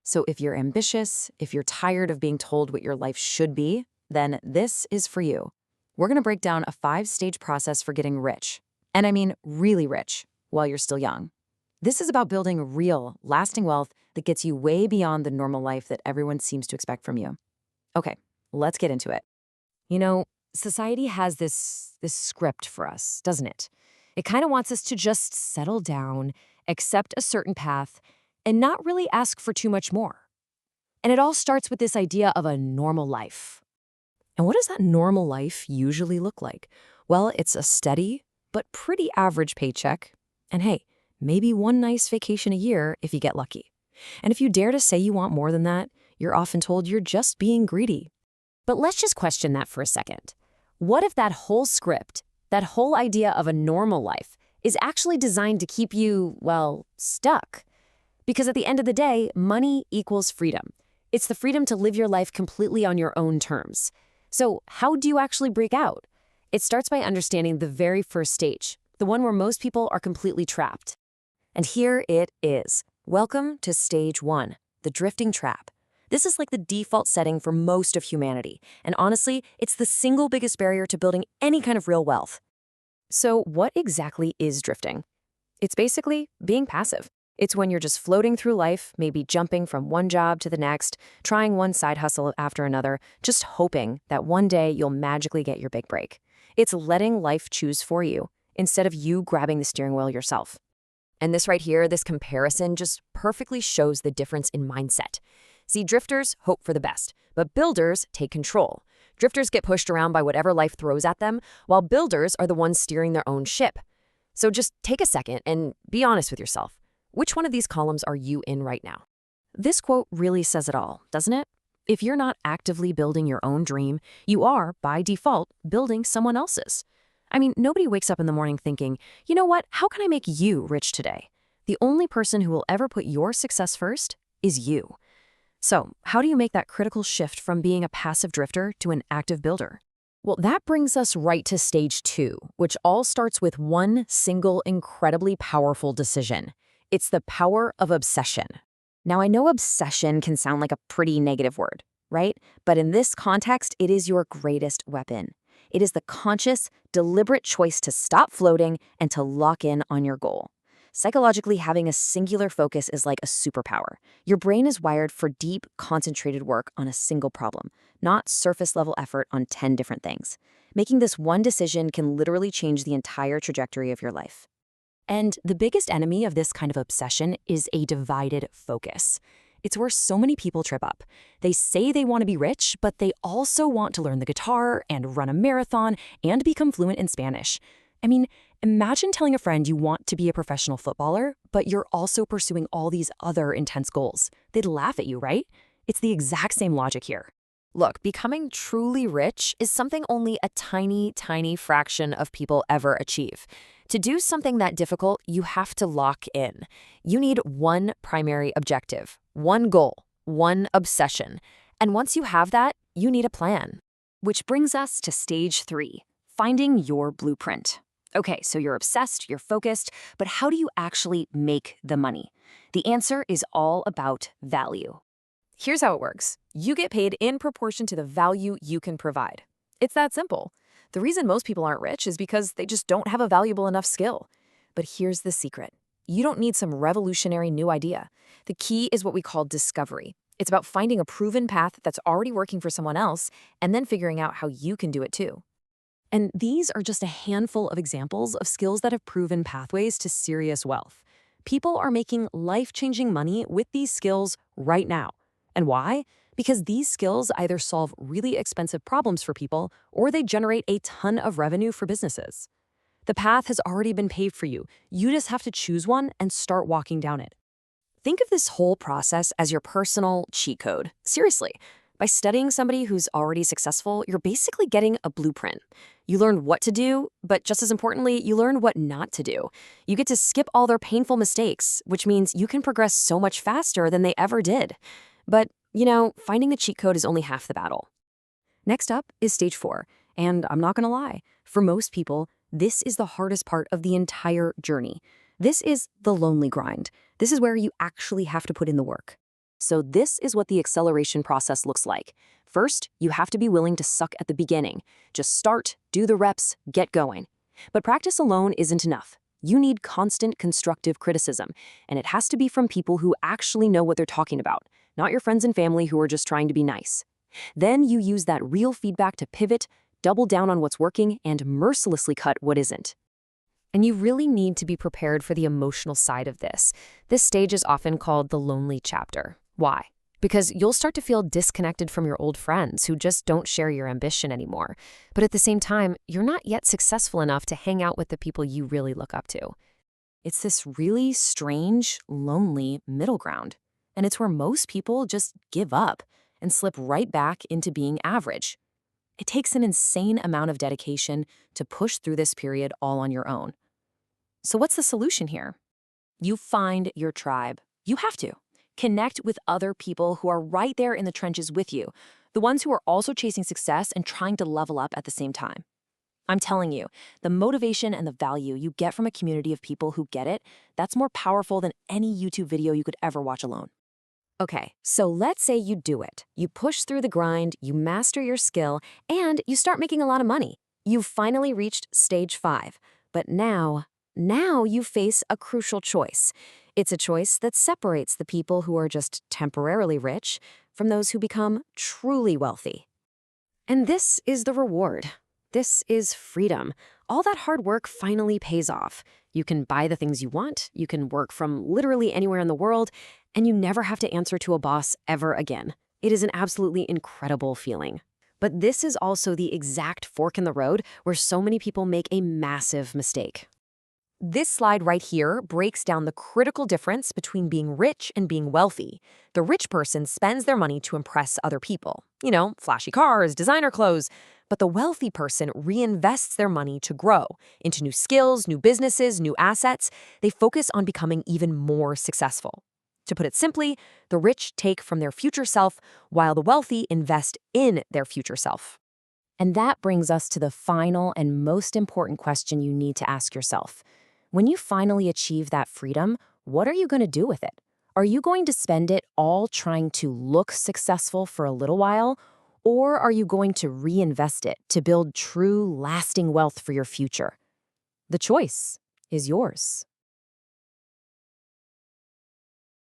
So if you're ambitious, if you're tired of being told what your life should be, then this is for you. We're going to break down a 5-stage process for getting rich. And I mean really rich while you're still young. This is about building real, lasting wealth that gets you way beyond the normal life that everyone seems to expect from you. Okay, let's get into it. You know, society has this script for us, doesn't it? It kind of wants us to just settle down, accept a certain path, and not really ask for too much more. And it all starts with this idea of a normal life. And what does that normal life usually look like? Well, it's a steady but pretty average paycheck. And hey, maybe one nice vacation a year if you get lucky. And if you dare to say you want more than that, you're often told you're just being greedy. But let's just question that for a second. What if that whole script, that whole idea of a normal life, is actually designed to keep you, well, stuck? Because at the end of the day, money equals freedom. It's the freedom to live your life completely on your own terms. So how do you actually break out? It starts by understanding the very first stage, the one where most people are completely trapped. And here it is. Welcome to stage 1, the drifting trap. This is like the default setting for most of humanity. And honestly, it's the single biggest barrier to building any kind of real wealth. So what exactly is drifting? It's basically being passive. It's when you're just floating through life, maybe jumping from one job to the next, trying one side hustle after another, just hoping that one day you'll magically get your big break. It's letting life choose for you, instead of you grabbing the steering wheel yourself. And this right here, this comparison just perfectly shows the difference in mindset. See, drifters hope for the best, but builders take control. Drifters get pushed around by whatever life throws at them, while builders are the ones steering their own ship. So just take a second and be honest with yourself. Which one of these columns are you in right now? This quote really says it all, doesn't it? If you're not actively building your own dream, you are, by default, building someone else's. I mean, nobody wakes up in the morning thinking, you know what, how can I make you rich today? The only person who will ever put your success first is you. So, how do you make that critical shift from being a passive drifter to an active builder? Well, that brings us right to stage 2, which all starts with one single, incredibly powerful decision. It's the power of obsession. Now, I know obsession can sound like a pretty negative word, right? But in this context, it is your greatest weapon. It is the conscious, deliberate choice to stop floating and to lock in on your goal. Psychologically, having a singular focus is like a superpower. Your brain is wired for deep, concentrated work on a single problem, not surface-level effort on 10 different things. Making this one decision can literally change the entire trajectory of your life. And the biggest enemy of this kind of obsession is a divided focus. It's where so many people trip up. They say they want to be rich, but they also want to learn the guitar and run a marathon and become fluent in Spanish. I mean, imagine telling a friend you want to be a professional footballer, but you're also pursuing all these other intense goals. They'd laugh at you, right? It's the exact same logic here. Look, becoming truly rich is something only a tiny, tiny fraction of people ever achieve. To do something that difficult, you have to lock in. You need one primary objective, one goal, one obsession. And once you have that, you need a plan. Which brings us to stage 3, finding your blueprint. Okay, so you're obsessed, you're focused, but how do you actually make the money? The answer is all about value. Here's how it works. You get paid in proportion to the value you can provide. It's that simple. The reason most people aren't rich is because they just don't have a valuable enough skill. But here's the secret. You don't need some revolutionary new idea. The key is what we call discovery. It's about finding a proven path that's already working for someone else and then figuring out how you can do it too. And these are just a handful of examples of skills that have proven pathways to serious wealth. People are making life-changing money with these skills right now. And why? Because these skills either solve really expensive problems for people or they generate a ton of revenue for businesses. The path has already been paved for you. You just have to choose one and start walking down it. Think of this whole process as your personal cheat code. Seriously. By studying somebody who's already successful, you're basically getting a blueprint. You learn what to do, but just as importantly, you learn what not to do. You get to skip all their painful mistakes, which means you can progress so much faster than they ever did. But, you know, finding the cheat code is only half the battle. Next up is stage 4, and I'm not gonna lie, for most people, this is the hardest part of the entire journey. This is the lonely grind. This is where you actually have to put in the work. So this is what the acceleration process looks like. First, you have to be willing to suck at the beginning. Just start, do the reps, get going. But practice alone isn't enough. You need constant constructive criticism, and it has to be from people who actually know what they're talking about, not your friends and family who are just trying to be nice. Then you use that real feedback to pivot, double down on what's working, and mercilessly cut what isn't. And you really need to be prepared for the emotional side of this. This stage is often called the lonely chapter. Why? Because you'll start to feel disconnected from your old friends who just don't share your ambition anymore. But at the same time, you're not yet successful enough to hang out with the people you really look up to. It's this really strange, lonely middle ground. And it's where most people just give up and slip right back into being average. It takes an insane amount of dedication to push through this period all on your own. So what's the solution here? You find your tribe. You have to. Connect with other people who are right there in the trenches with you, the ones who are also chasing success and trying to level up at the same time. I'm telling you, the motivation and the value you get from a community of people who get it, that's more powerful than any YouTube video you could ever watch alone. Okay, so let's say you do it. You push through the grind, you master your skill, and you start making a lot of money. You've finally reached stage 5. But now you face a crucial choice. It's a choice that separates the people who are just temporarily rich from those who become truly wealthy. And this is the reward. This is freedom. All that hard work finally pays off. You can buy the things you want, you can work from literally anywhere in the world, and you never have to answer to a boss ever again. It is an absolutely incredible feeling. But this is also the exact fork in the road where so many people make a massive mistake. This slide right here breaks down the critical difference between being rich and being wealthy. The rich person spends their money to impress other people. You know, flashy cars, designer clothes. But the wealthy person reinvests their money to grow into new skills, new businesses, new assets. They focus on becoming even more successful. To put it simply, the rich take from their future self while the wealthy invest in their future self. And that brings us to the final and most important question you need to ask yourself. When you finally achieve that freedom, what are you going to do with it? Are you going to spend it all trying to look successful for a little while? Or are you going to reinvest it to build true, lasting wealth for your future? The choice is yours.